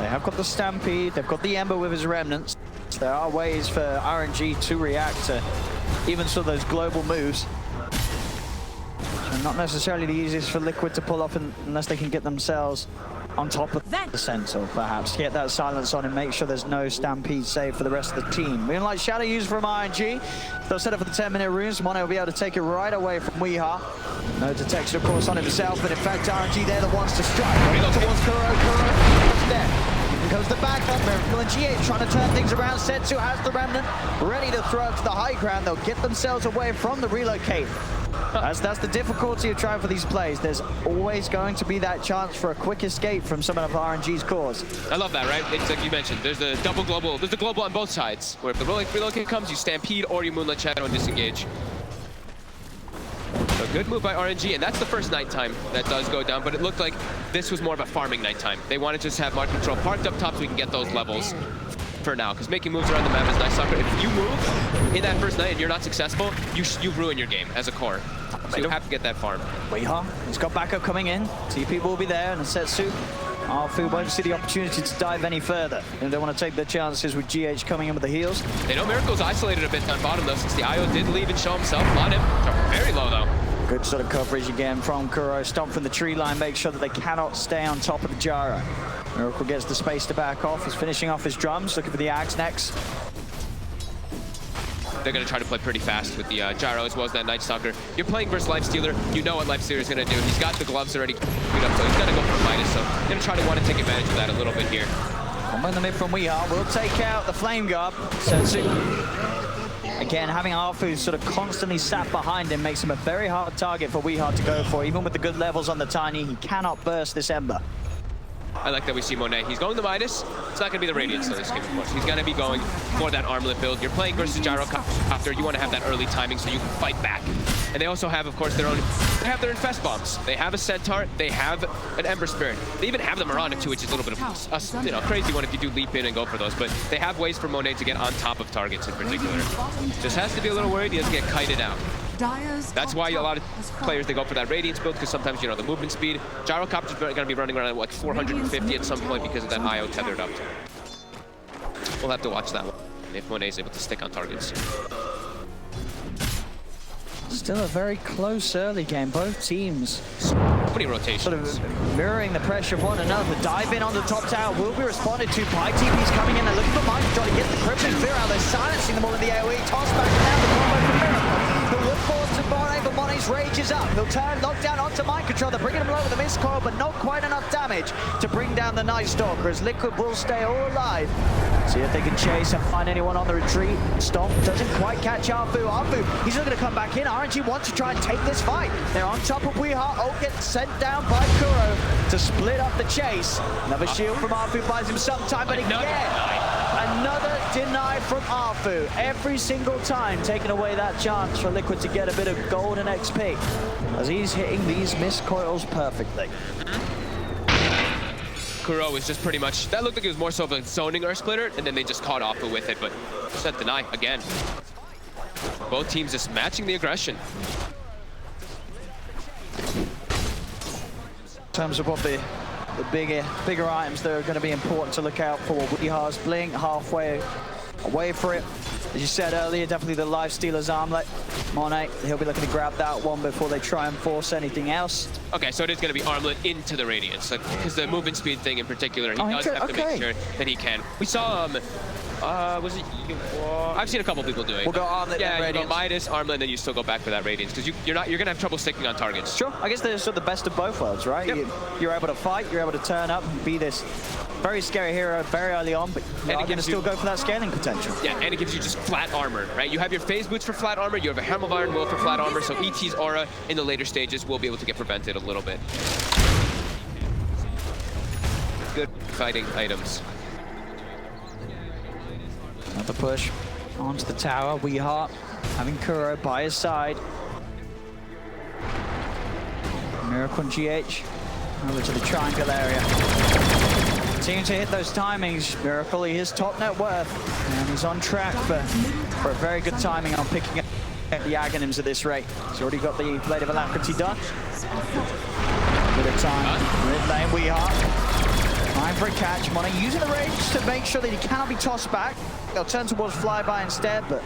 They have got the Stampede, they've got the Ember with his remnants. There are ways for RNG to react to even some of those global moves. So not necessarily the easiest for Liquid to pull off unless they can get themselves on top of the Sentinel, perhaps. Get that silence on and make sure there's no Stampede save for the rest of the team. Moonlight Shadow used from RNG. They'll set up for the 10-minute runes. Mono will be able to take it right away from Weeha. No detection, of course, on himself, but in fact, RNG, they're the ones to strike. Right towards Kuro. Kuro's dead. Here comes the backup. Miracle and GH trying to turn things around. Setsu has the remnant, ready to throw it to the high ground. They'll get themselves away from the relocate. That's the difficulty of trying for these plays. There's always going to be that chance for a quick escape from some of RNG's cores. I love that, right? It's like you mentioned, there's a double global, there's a global on both sides, where if the relocate comes, you Stampede or you Moonlight Shadow and disengage. So good move by RNG, and that's the first nighttime that does go down, but it looked like this was more of a farming nighttime. They want to just have Mark Control parked up top so we can get those levels for now, because making moves around the map is nice soccer. If you move in that first night and you're not successful, you ruin your game as a core. So you have to get that farm. Weeha, he's got backup coming in. TP will be there, and Setsu. Arfu won't see the opportunity to dive any further. They don't want to take their chances with GH coming in with the heals. They know Miracle's isolated a bit on bottom, though, since the IO did leave and show himself on him. Very low, though. Good sort of coverage again from Kuro. Stomp from the tree line, make sure that they cannot stay on top of the gyro. Miracle gets the space to back off. He's finishing off his drums, looking for the Axe next. They're going to try to play pretty fast with the gyro as well as that Night Stalker. You're playing versus Lifestealer. You know what Lifestealer is going to do. He's got the gloves already queued up, so he's got to go for Midas. So they're going to try to want to take advantage of that a little bit here. Combo in the mid from Weeha will take out the Flame Guard. Setsu. Again, having Arfu sort of constantly sat behind him makes him a very hard target for Weeha to go for. Even with the good levels on the Tiny, he cannot burst this Ember. I like that we see Monet. He's going to Midas. It's not going to be the Radiance in this game, of course. He's going to be going for that armlet build. You're playing versus Gyrocopter. You want to have that early timing so you can fight back. And they also have, of course, their Infest Bombs. They have a Centaur. They have an Ember Spirit. They even have the Miranda too, which is a little bit of a crazy one if you do leap in and go for those. But they have ways for Monet to get on top of targets in particular. Just has to be a little worried he doesn't get kited out. That's why a lot of players, they go for that Radiance build, because sometimes, you know, the movement speed. Gyrocopter's going to be running around at, like, 450 at some point because of that IO tethered up. We'll have to watch that one, if Monet's able to stick on targets. Still a very close early game. Both teams Pretty rotations. sort of mirroring the pressure of one another. Dive in on the top tower will be responded to by TP's coming in. They're looking for Mike to try to get the Crippling Fear out. They're silencing them all in the AoE. Toss back down the combo from Miracle. He'll look forward to Monet, but Monet's rage is up. He'll turn lockdown onto Mind Control. They're bringing him low with the Mist Coil, but not quite enough damage to bring down the Night Stalker, as Liquid will stay all alive. See if they can chase and find anyone on the retreat. Stomp doesn't quite catch Arfu. Arfu, he's not going to come back in. RNG wants to try and take this fight. They're on top of Weeha. Oh, gets sent down by Kuro to split up the chase. Another shield from Arfu buys him some time, but again, another deny from Arfu. Every single time taking away that chance for Liquid to get a bit of golden XP, as he's hitting these Mist Coils perfectly. Kuro was just pretty much, that looked like it was more so of a zoning Earth Splitter, and then they just caught Arfu with it, but just that deny again. Both teams just matching the aggression. In terms of what the bigger items that are going to be important to look out for, Weeha's Blink halfway away for it. As you said earlier, definitely the Lifestealer's Armlet. Monet, he'll be looking to grab that one before they try and force anything else. Okay, so it is going to be Armlet into the Radiance, because the movement speed thing in particular, he does have to make sure that he can. We saw, was it? I've seen a couple people do it. We'll go Armlet, yeah, then you Radiance. go Midas, Armlet, then you still go back for that Radiance, because you're going to have trouble sticking on targets. Sure, I guess they're sort of the best of both worlds, right? Yep. You're able to fight, you're able to turn up and be this very scary hero very early on, but you're going to still go for that scaling potential. Yeah, and it gives you just flat armor, right? You have your phase boots for flat armor, you have a Helm of Iron Will for flat armor, so ET's aura in the later stages will be able to get prevented a little bit. Good fighting items. Another push onto the tower. Weeha having Kuro by his side. Miracle and GH over to the triangle area. Continue to hit those timings. Miracle, he is top net worth, and he's on track for a very good timing on picking up the Aghanims at this rate. He's already got the Blade of Alacrity done. Bit of time. Mid lane, Weeha. Trying for a catch. Monet using the range to make sure that he cannot be tossed back. They'll turn towards Flyby instead, but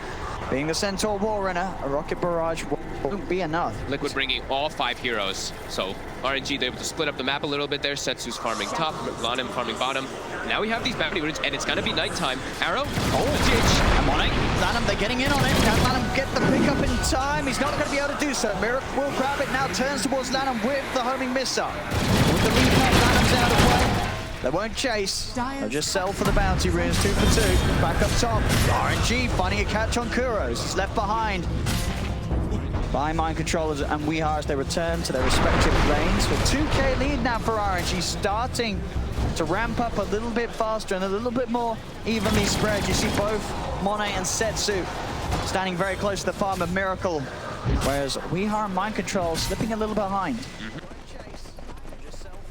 being the Centaur War Runner, a rocket barrage won't be enough. Liquid bringing all 5 heroes. So RNG, they're able to split up the map a little bit there. Setsu's farming top, Lanem farming bottom. Now we have these bounty routes, and it's going to be nighttime. Arrow, GH, and Monet, Lanem, they're getting in on it. Can Lanem get the pickup in time? He's not going to be able to do so. Miracle will grab it now, turns towards Lanem with the homing missile. With the lead pack, Lanem's out of play. They won't chase. They'll just sell for the bounty runes. 2 for 2. Back up top. RNG finding a catch on Kuros. He's left behind by Mind Controllers and Weehaw as they return to their respective lanes. With 2K lead now for RNG, starting to ramp up a little bit faster and a little bit more evenly spread. You see both Monet and Setsu standing very close to the farm of Miracle, whereas Weehaw and Mind Control slipping a little behind.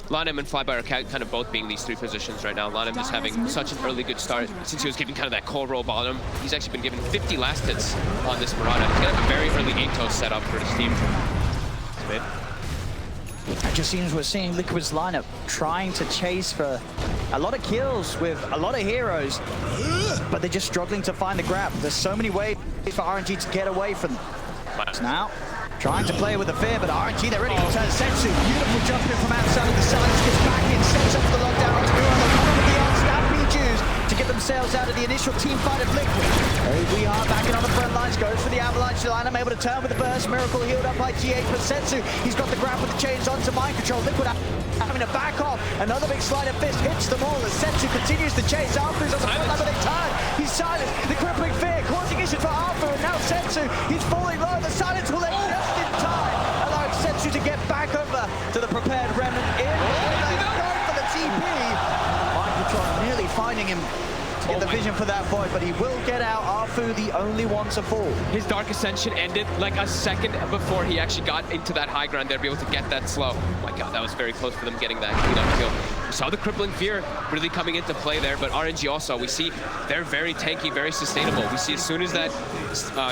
Lanem and Flyby are kind of both being these 3 positions right now. Lanem just having such an early good start. Since he was given kind of that coal roll bottom, he's actually been given 50 last hits on this Marauder. He's going to have a very early Atos set up for his team. It just seems we're seeing Liquid's lineup trying to chase for a lot of kills with a lot of heroes, but they're just struggling to find the grab. There's so many ways for RNG to get away from them. Now, trying to play with the fear, but RNG, they're ready to turn Setsu. Beautiful jump in from outside of the sides, gets back in, sets up the lockdown onto Kuro. They'll come over the on-snap Jews to get themselves out of the initial team fight of Liquid. We are backing on the front lines, goes for the avalanche line. I'm able to turn with the burst. Miracle healed up by GH, but Setsu, he's got the grab with the chains onto Mind Control. Liquid having to back off. Another big slide of fist hits them all as Setsu continues to chase. Arfu's on the front line, but they turn. He's silent. The crippling fear causing issues for Arfu, and now Setsu, he's falling low. The silence will end just in time, allowing Setsu to get back over to the prepared remnant in. Going for the TP. Mind Control nearly finding him to get the vision for that void, but he will get out. Arfu, the only one to fall. His Dark Ascension ended like a second before he actually got into that high ground there to be able to get that slow. Oh my god, that was very close for them getting that cleanup kill. We saw the Crippling Fear really coming into play there, but RNG also, we see they're very tanky, very sustainable. We see as soon as that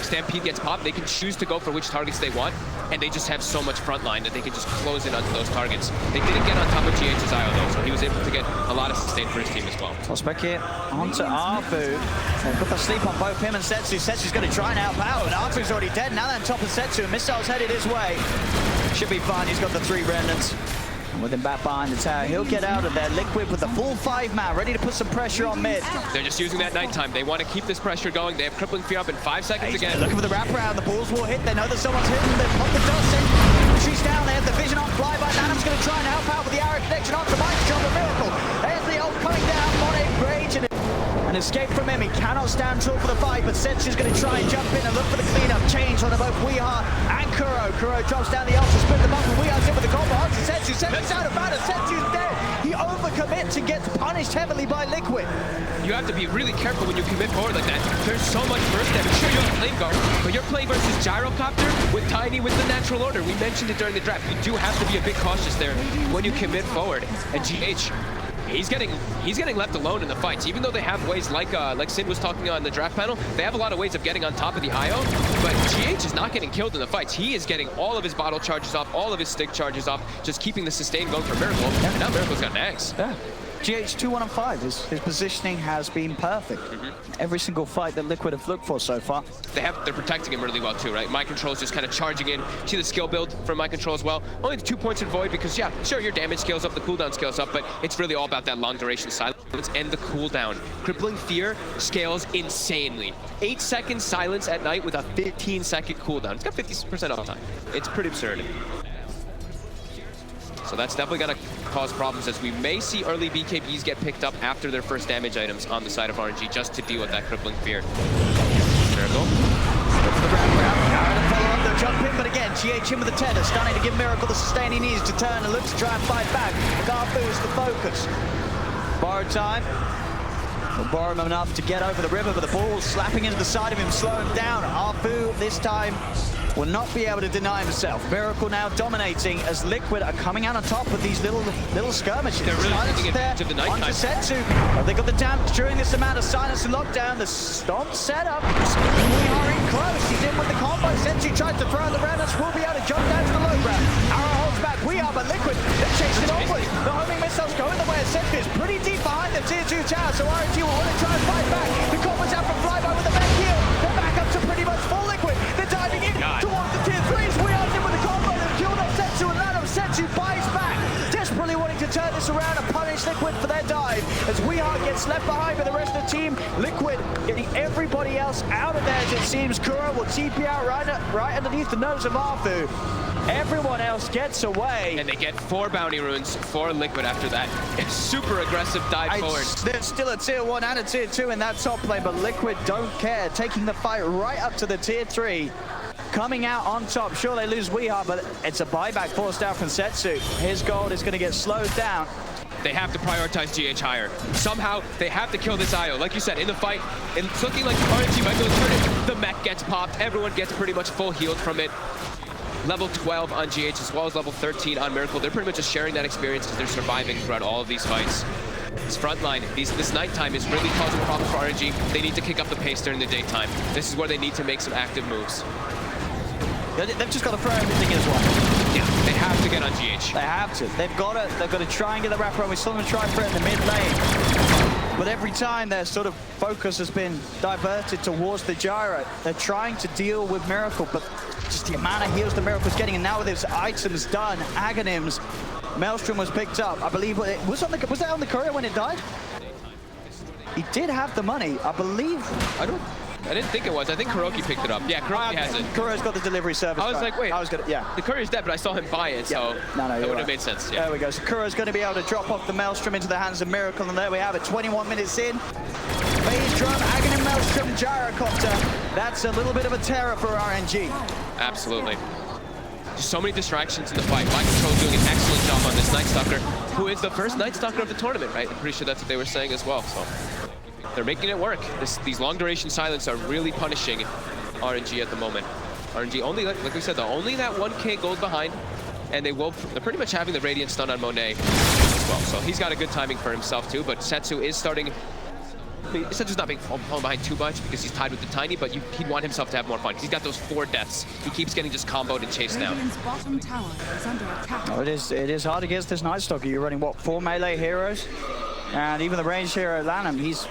Stampede gets popped, they can choose to go for which targets they want, and they just have so much front line that they can just close in onto those targets. They didn't get on top of GH's IO though, so he was able to get a lot of sustain for his team as well. Toss back here onto Arfu. They've got the sleep on both him and Setsu. Setsu's going to try and outpower, but Arfu's already dead. Now they're on top of Setsu. Missile's headed his way. Should be fine. He's got the 3 remnants. And with him back behind the tower, he'll get out of there. Liquid with the full 5-man, ready to put some pressure on mid. They're just using that nighttime. They want to keep this pressure going. They have Crippling Fear up in 5 seconds again. Looking for the wraparound. The balls will hit. They know that someone's hitting. They've popped the dust in. She's down. They have the vision on Flyby. Adam's going to try and help out with the arrow connection onto Mike's job. A miracle. There's the ult coming down. Monet rage and an escape from him. He cannot stand tall for the fight, but Setsu's going to try and jump in and look for the cleanup. Change on both Weehaw and Kuro. Kuro drops down the ult to split them up, and Weeha's in with the combo onto Setsu. Setsu's out of battle. Setsu's dead. He overcommits and gets punished heavily by Liquid. You have to be really careful when you commit forward like that. There's so much burst damage. Sure, you have flame guard, but you're playing versus Gyrocopter with Tiny with the natural order. We mentioned it during the draft. You do have to be a bit cautious there when you commit forward. And GH, he's getting left alone in the fights. Even though they have ways like Sin was talking on the draft panel, they have a lot of ways of getting on top of the IO, but GH is not getting killed in the fights. He is getting all of his bottle charges off, all of his stick charges off, just keeping the sustain going for Miracle. And now Miracle's got an axe. Yeah. GH 2-1-5. His positioning has been perfect. Every single fight that Liquid have looked for so far. They're protecting him really well too, right? Mind Control's just kind of charging in. See the skill build from Mind Control as well. Only the 2 points in Void because, yeah, sure, your damage scales up, the cooldown scales up, but it's really all about that long duration silence and the cooldown. Crippling Fear scales insanely. 8 seconds silence at night with a 15-second cooldown. It's got 50% uptime. It's pretty absurd. So that's definitely going to cause problems as we may see early BKBs get picked up after their first damage items on the side of RNG just to deal with that Crippling Fear. Miracle. They'll jump in, but again, GH in with the tether, starting to give Miracle the sustain he needs to turn and look to try and fight back. Garfu is the focus. Borrow time. Will borrow him enough to get over the river, but the ball slapping into the side of him, slow him down. Arfu this time will not be able to deny himself. Miracle now dominating as Liquid are coming out on top with these little skirmishes. They're really taking advantage of the nighttime. Onto Setsu. They got the damage during this amount of silence and lockdown. The stomp setup. We are in close. He's in with the combo. Setsu tries to throw the remnants. Will be able to jump down to the low ground. Arrow holds holds back. We are, but Liquid, they're chasing onward. The homing missiles going the way of Seth is pretty deep behind the tier 2 tower, so RNG will want to try and fight back. The combo's out from Flyby with the back heel. They're back up to pretty much full Liquid. They're diving in towards the tier 3s. We are in with the combo. They've killed off Setsu, and Lanham Setsu buys back. Desperately wanting to turn this around and punish Liquid for their dive. As Weehart gets left behind by the rest of the team, Liquid getting everybody else out of there as it seems. Kuro will TP out right underneath the nose of Arfu. Everyone else gets away. And they get 4 bounty runes for Liquid after that. It's super aggressive dive forward. There's still a tier 1 and a tier 2 in that top lane, but Liquid don't care. Taking the fight right up to the tier 3. Coming out on top. Sure, they lose Weehart, but it's a buyback forced out from Setsu. His gold is going to get slowed down. They have to prioritize GH higher. Somehow, they have to kill this IO. Like you said, in the fight, it's looking like RNG might be able to turn it. The mech gets popped. Everyone gets pretty much full healed from it. Level 12 on GH as well as level 13 on Miracle. They're pretty much just sharing that experience because they're surviving throughout all of these fights. This front line, this nighttime is really causing problems for RNG. They need to kick up the pace during the daytime. This is where they need to make some active moves. They've just got to throw everything in as well. Yeah, they have to get on GH. They have to. They've got to try and get the wrapper on. We saw them try for it in the mid lane. But every time their sort of focus has been diverted towards the gyro, they're trying to deal with Miracle, but just the amount of heals the Miracle's getting, and now with his items done, Aghanims, Maelstrom was picked up. I believe was that on the courier when it died? He did have the money, I believe. I didn't think it was. I think Kuroki picked it up. Yeah, Kuroki has it. Kuro's got the delivery service. I was like, wait. Yeah. The courier's dead, but I saw him buy it, so that would have made sense. Yeah. There we go. So Kuro's going to be able to drop off the Maelstrom into the hands of Miracle, and there we have it. 21 minutes in. Phase drum, Aghanim Maelstrom, Gyrocopter. That's a little bit of a terror for RNG. Absolutely. Just so many distractions in the fight. My Control doing an excellent job on this Night Stalker, who is the first Night Stalker of the tournament, right? I'm pretty sure that's what they were saying as well. So they're making it work. These long duration silence are really punishing RNG at the moment. RNG only, like we said, though, only that 1k gold behind, and they're pretty much having the Radiant stun on Monet as well. So he's got a good timing for himself too, but Setsu is starting. Setsu's not being fallen behind too much because he's tied with the Tiny, but he'd want himself to have more fun. He's got those 4 deaths. He keeps getting just comboed and chased down. Bottom tower is under attack. Oh, it is hard against this Night Stalker. You're running, what, 4 melee heroes? And even the ranged hero, Lanham, he's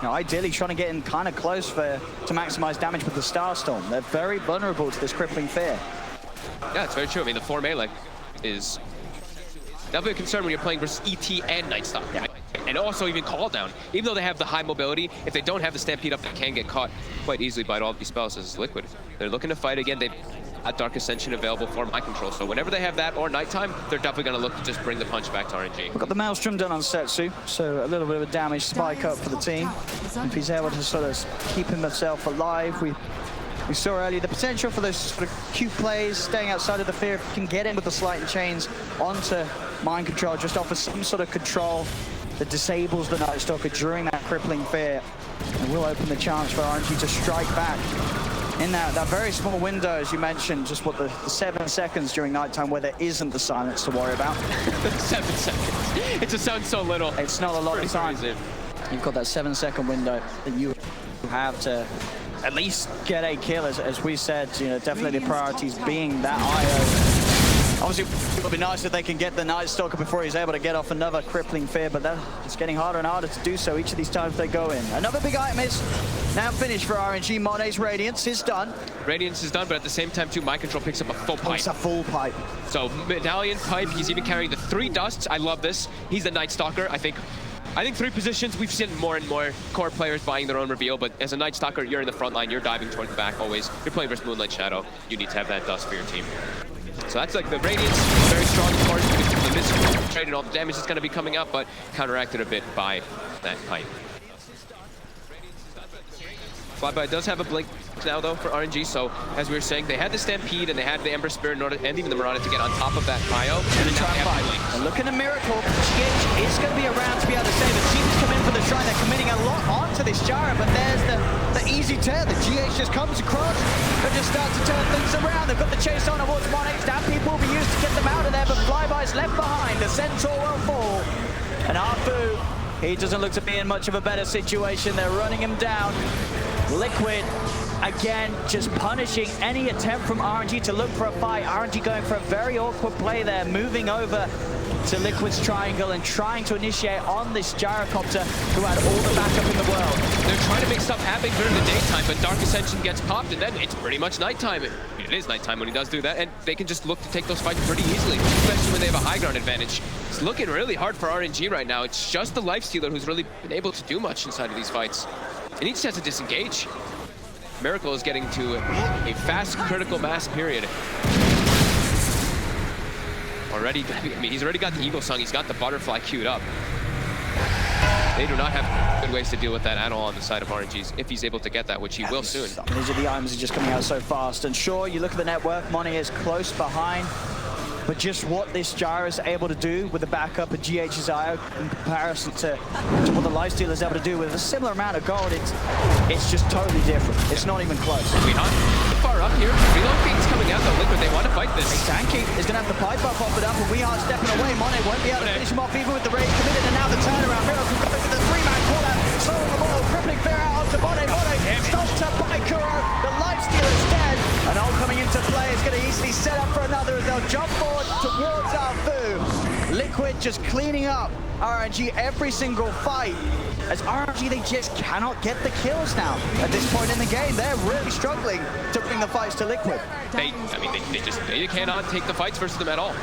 ideally trying to get in kind of close to maximize damage with the Starstorm. They're very vulnerable to this crippling fear. Yeah, it's very true. I mean, the 4 melee is definitely a concern when you're playing versus ET and Night Stalker. Yeah. And also even Call Down. Even though they have the high mobility, if they don't have the Stampede up, they can get caught quite easily by all of these spells as Liquid. They're looking to fight again. They've got Dark Ascension available for Mind Control. So whenever they have that or Nighttime, they're definitely going to look to just bring the punch back to RNG. We've got the Maelstrom done on Setsu, so a little bit of a damage spike up for the team. If he's able to sort of keep himself alive, we saw earlier the potential for those sort of cute plays, staying outside of the fear. If you can get in with the Slight and Chains onto Mind Control, just offers some sort of control that disables the Night Stalker during that crippling fear, and will open the chance for RNG to strike back in that very small window, as you mentioned, just what the 7 seconds during nighttime where there isn't the silence to worry about. 7 seconds. It just sounds so little. It's not a lot of time. Crazy. You've got that 7-second window that you have to at least get a kill, as we said, definitely the priorities being that IO. Obviously, it would be nice if they can get the Night Stalker before he's able to get off another crippling fear, but it's getting harder and harder to do so each of these times they go in. Another big item is now finished for RNG. Monet's Radiance is done. Radiance is done, but at the same time, too, Mind Control picks up a full pipe. It's a full pipe. So, Medallion pipe, he's even carrying the 3 dusts. I love this. He's the Night Stalker. I think 3 positions, we've seen more and more core players buying their own reveal, but as a Night Stalker, you're in the front line, you're diving towards the back always. You're playing versus Moonlight Shadow. You need to have that dust for your team. So that's like the Radiance, very strong of course, because of the missile trade and all the damage that's going to be coming up, but counteracted a bit by that pipe. Flyby does have a blink now though for RNG, so as we were saying, they had the Stampede and they had the Ember Spirit in order, and even the Marauder to get on top of that IO. And now they have the blink. And looking at Miracle, GH is going to be around to be able to save it. Teams come in for the Shrine, they're committing a lot onto this Gyro, but there's the easy tear. The GH just comes across and just starts to turn things around. They've got the chase on towards Monet. Stampede will be used to get them out of there, but Flyby's left behind. The Centaur will fall. And Arfu, he doesn't look to be in much of a better situation. They're running him down. Liquid again, just punishing any attempt from RNG to look for a fight. RNG going for a very awkward play there, moving over to Liquid's triangle and trying to initiate on this gyrocopter who had all the backup in the world. They're trying to make stuff happen during the daytime, but Dark Ascension gets popped, and then it's pretty much nighttime. It is nighttime when he does do that, and they can just look to take those fights pretty easily, especially when they have a high ground advantage. It's looking really hard for RNG right now. It's just the Lifestealer who's really been able to do much inside of these fights. And he just has to disengage. Miracle is getting to a fast critical mass period. Already, I mean, he's already got the Eagle Song, he's got the Butterfly queued up. They do not have good ways to deal with that at all on the side of RNG's, if he's able to get that, which he will soon. These are the items are just coming out so fast. And sure, you look at the network, Money is close behind. But just what this gyro is able to do with the backup of GH's IO in comparison to what the Lifestealer is able to do with a similar amount of gold, it's just totally different. It's not even close. Weehan, far up here. Reload feed's coming out though. Liquid, they want to fight this. Tanky is going to have the pipe up, off it up, and Weehan stepping away. Monet won't be able to finish him off even with the raid committed, and now the turnaround. Miracle goes with the three-man call-out, slowing the ball, crippling fair out onto Monet. Monet stopped up by Kuro. The Lifestealer's dead, and all coming into play is going to easily set up for another as they'll jump forward towards our Fu. Liquid just cleaning up RNG every single fight. As RNG, they just cannot get the kills now. At this point in the game, they're really struggling to bring the fights to Liquid. They cannot take the fights versus them at all.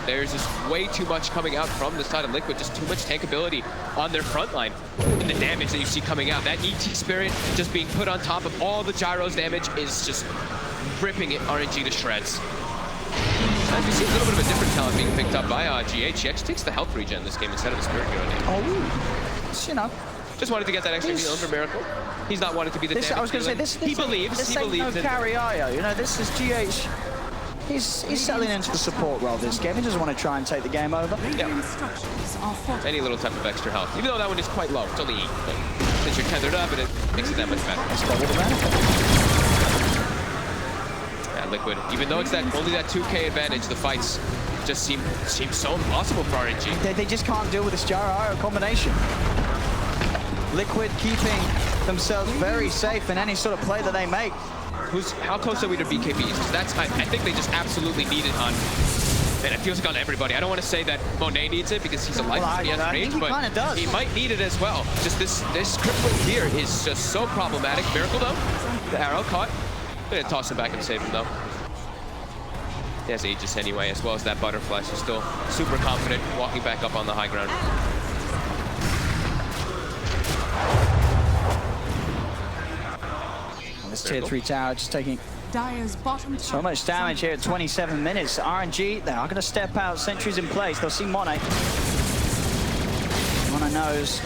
There's just way too much coming out from the side of Liquid, just too much tankability on their front line. And the damage that you see coming out, that ET Spirit just being put on top of all the Gyro's damage is just ripping it RNG to shreds. As we see a little bit of a different talent being picked up by GH. He actually takes the health regen this game instead of the Spirit Hero name. Oh, you know. Just wanted to get that extra heal for Miracle. He's not wanting to be the damage. I was going to say, this he believes. This he ain't believes no carry IO. You know, this is GH. He's settling into the support role this game. He doesn't want to try and take the game over. Yeah. Any little type of extra health. Even though that one is quite low. It's only E. But since you're tethered up, it makes it that much better. Let's go with the benefit. Liquid. Even though it's only that 2K advantage, the fights just seem so impossible for RNG. They just can't deal with this Gyro combination. Liquid keeping themselves very safe in any sort of play that they make. How close are we to BKBs? That's I think they just absolutely need it on. And it feels like on everybody. I don't want to say that Monet needs it because he's a life he has range, but he might need it as well. Just this crippling here is just so problematic. Miracle though, the arrow caught. I'm gonna toss him back and save him though. He has Aegis anyway, as well as that Butterfly, so still super confident walking back up on the high ground. This tier 3 tower just taking so much damage here at 27 minutes. RNG, they are going to step out, sentries in place. They'll see Monet. Monet knows.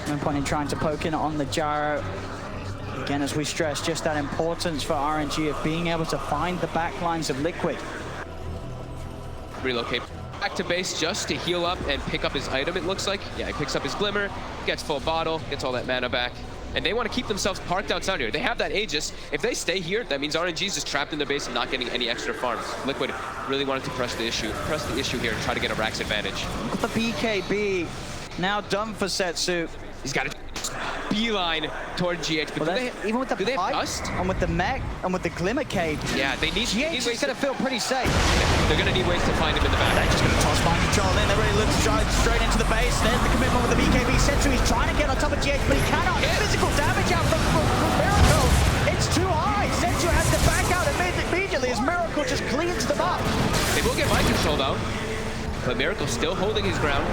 No point in trying to poke in on the gyro. Again, as we stress, just that importance for RNG of being able to find the backlines of Liquid. Relocate back to base just to heal up and pick up his item, it looks like. Yeah, he picks up his Glimmer, gets full bottle, gets all that mana back. And they want to keep themselves parked outside here. They have that Aegis. If they stay here, that means RNG is just trapped in the base and not getting any extra farms. Liquid really wanted to press the issue here and try to get a Rax advantage. Look at the BKB. Now done for Setsu. He's got a beeline toward GH. But even with the pipe and with the mech and with the Glimmer Cape, yeah, they need GH is going to feel pretty safe. Yeah, they're going to need ways to find him in the back. They're just going to toss mind control in. They're ready to look straight into the base. There's the commitment with the BKB. Setsu, he's trying to get on top of GH, but he cannot. Physical damage out from Miracle. It's too high. Setsu has to back out immediately as Miracle just cleans them up. They will get mind control though. But Miracle still holding his ground.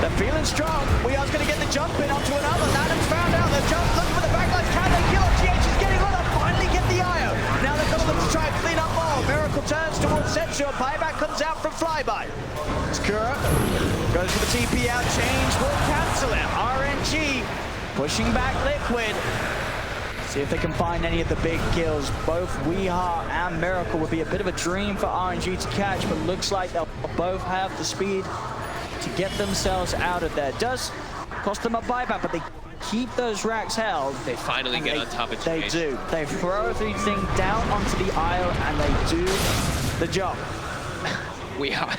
They're feeling strong. Weehan's going to get the jump in onto another. Adam's found out the jump, looking for the backlines. Can they kill it? GH is getting rid of. Finally get the IO. Now they're going to look to try and clean up more. Miracle turns towards Setsu. Buyback comes out from Flyby. Skura goes for the TP out. Change will cancel it. RNG pushing back Liquid. See if they can find any of the big kills. Both Weehan and Miracle would be a bit of a dream for RNG to catch, but looks like they'll both have the speed to get themselves out of there. Does cost them a buyback, but they keep those racks held. They finally get on top of GH. They do. They throw everything down onto the aisle, and they do the job. Weehan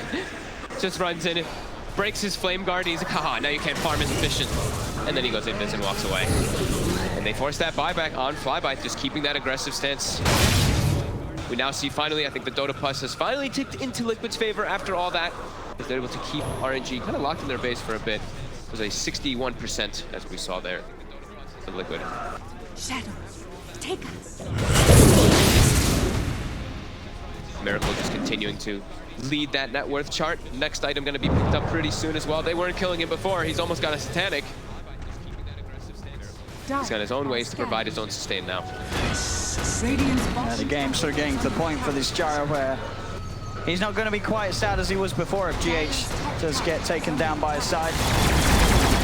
just runs in, breaks his flame guard, and he's like, haha, now you can't farm as efficient. And then he goes invis and walks away. And And they force that buyback on Flyby, just keeping that aggressive stance. We now see finally, I think the DotA Plus has finally ticked into Liquid's favor after all that, as they're able to keep RNG kind of locked in their base for a bit. It was a 61%, as we saw there, for Liquid. Shadows, take us. Miracle just continuing to lead that net worth chart. Next item going to be picked up pretty soon as well. They weren't killing him before. He's almost got a Satanic. He's got his own ways to provide his own sustain now. The game's sort of getting to the point for this Gyro where he's not going to be quite as sad as he was before if GH does get taken down by his side.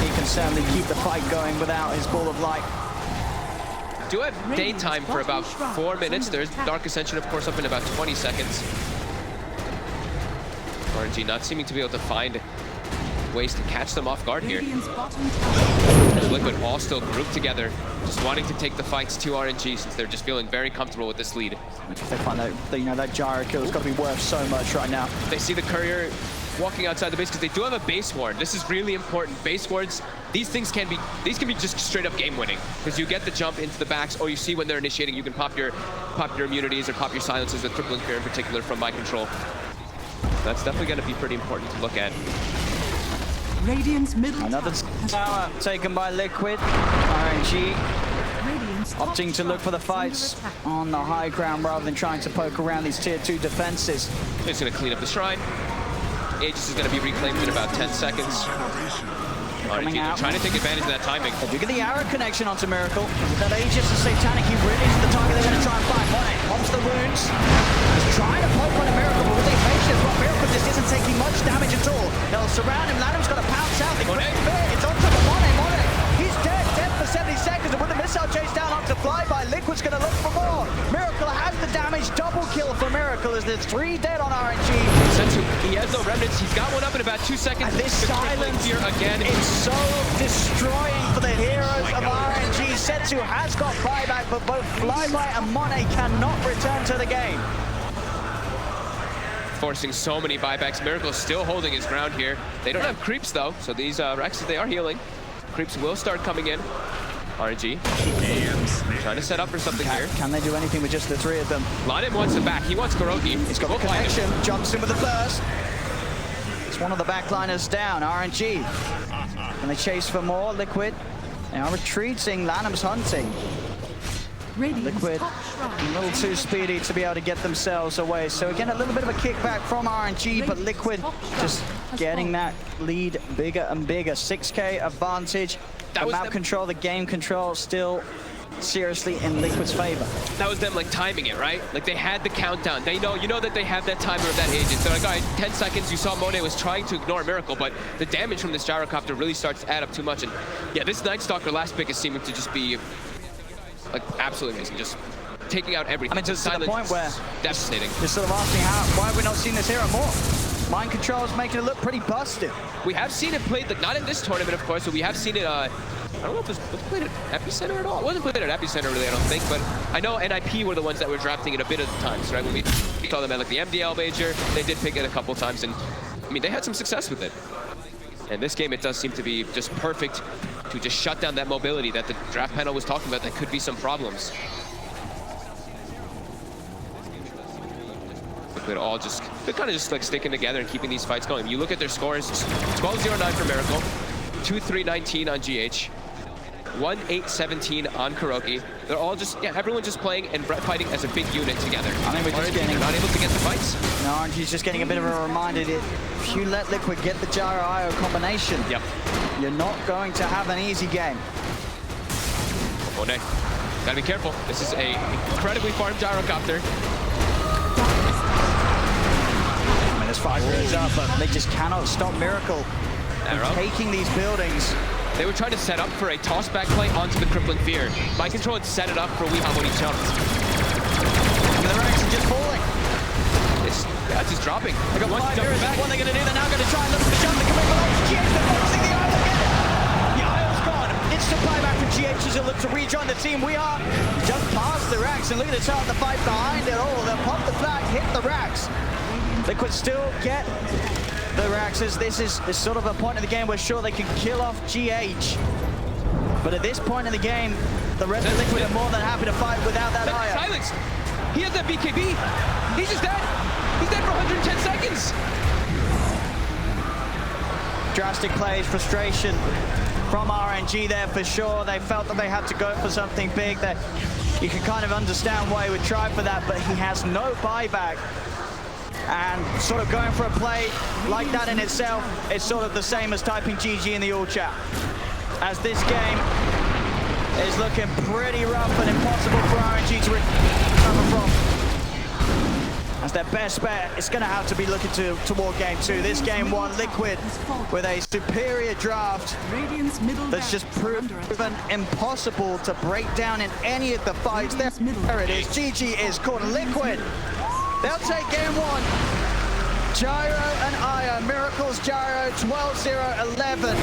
He can certainly keep the fight going without his ball of light. Do have daytime for about 4 minutes. There's Dark Ascension, of course, up in about 20 seconds. RNG not seeming to be able to find ways to catch them off guard here. Liquid all still grouped together, just wanting to take the fights to RNG since they're just feeling very comfortable with this lead. If they find that, that gyro kill has got to be worth so much right now. They see the courier walking outside the base because they do have a base ward. This is really important. Base wards, these can be just straight up game winning because you get the jump into the backs, or you see when they're initiating, you can pop your immunities or pop your silences with Crippling Fear in particular from my control. That's definitely going to be pretty important to look at. Radiant's middle Another tower taken by Liquid. RNG opting to look for the fights on the high ground rather than trying to poke around these tier 2 defenses. He's going to clean up the shrine. Aegis is going to be reclaimed in about 10 seconds. Coming out. Trying to take advantage of that timing. If you get the arrow connection onto Miracle, with that Aegis and Satanic, he really is the target they're going to try and find. Monet pops the wounds. He's trying to poke on a Miracle, but with the patience, well, Miracle just isn't taking much damage at all. They'll surround him. Lanham's got to pounce out. The great fear. It's on top of Monet. Monet, he's dead for 70 seconds. And with the missile chase down onto Flyby, Liquid's going to look for more. Miracle has the damage. Double kill for Miracle as there's 3 dead on RNG. Sensu, he has no remnants. He's got one up in about 2 seconds. And this silence here again is so destroying for the heroes of RNG. Sensu has got buyback, but both Flyby and Monet cannot return to the game. Forcing so many buybacks. Miracle still holding his ground here. They don't have creeps though, so these Rexes, they are healing. Creeps will start coming in. RNG trying to set up for something here. Can they do anything with just the 3 of them? Lion wants the back. He wants Kuroki. He's got the connection. Jumps in with the burst. It's one of the backliners down. RNG. And they chase for more. Liquid. They are retreating. Lanham's hunting. Liquid a little too speedy to be able to get themselves away. So again, a little bit of a kickback from RNG, but Liquid just getting that lead bigger and bigger. 6K advantage. The map control, the game control still seriously in Liquid's favor. That was them like timing it, right? Like they had the countdown. They know, you know that they have that timer of that agent. So like, all right, 10 seconds, you saw Monet was trying to ignore Miracle, but the damage from this gyrocopter really starts to add up too much. And yeah, this Night Stalker last pick is seeming to just be like absolutely amazing. Just taking out everything. I mean, to the point where devastating. You're sort of asking why have we not seen this hero more? Mind control is making it look pretty busted. We have seen it played, like not in this tournament, of course, but we have seen it, I don't know if it was played at Epicenter at all. It wasn't played at Epicenter really, I don't think, but I know NIP were the ones that were drafting it a bit of the times, right? When we saw them at like the MDL major, they did pick it a couple times, and I mean, they had some success with it. And this game, it does seem to be just perfect to just shut down that mobility that the draft panel was talking about. That could be some problems. Liquid all just, they're kind of just like sticking together and keeping these fights going. You look at their scores, 12-0-9 for Miracle, 2-3-19 on GH, 1-8-17 on Kuroki. They're all just, yeah, everyone just playing and fighting as a big unit together. I mean, we're just getting not able to get the fights. No, RNG's just getting a bit of a reminder that if you let Liquid get the Gyro IO combination, you're not going to have an easy game. Monet, gotta be careful. This is a incredibly farmed gyrocopter. I mean, there's 5 heroes up, but they just cannot stop Miracle from taking these buildings. They were trying to set up for a toss-back play onto the Crippling Fear. My control had set it up for Weehaw when he jumped. And the ranks are just falling. That's just dropping. They got 5 heroes. What are they going to do? They're now going to try and look for the jump. They come in below. GH, they're forcing the Isle again. The Isle's gone. Instant buyback from GH as they look to rejoin the team. We are just past the racks, and look at the start of the fight behind it all. They'll pop the flag, hit the racks. Liquid still get the Raxes. This is sort of a point in the game where sure they can kill off GH. But at this point in the game, the rest of Liquid are more than happy to fight without that Aya. Silence! He has that BKB! He's just dead! He's dead for 110 seconds! Drastic plays, frustration from RNG there for sure. They felt that they had to go for something big. That you can kind of understand why he would try for that, but he has no buyback. And sort of going for a play like that in itself is sort of the same as typing GG in the all chat. As this game is looking pretty rough and impossible for RNG to recover from. As their best bet, it's going to have to be looking toward game 2. This game 1, Liquid with a superior draft that's just proven impossible to break down in any of the fights. There it is. GG is caught. Liquid, they'll take game 1. Gyro and Aya, Miracles Gyro 12-0-11.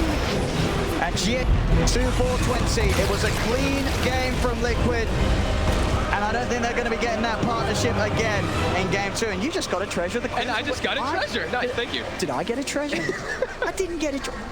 And G 2-4-20. It was a clean game from Liquid. And I don't think they're going to be getting that partnership again in game 2. And you just got a treasure. And I just got a treasure. Nice, thank you. Did I get a treasure? I didn't get a treasure.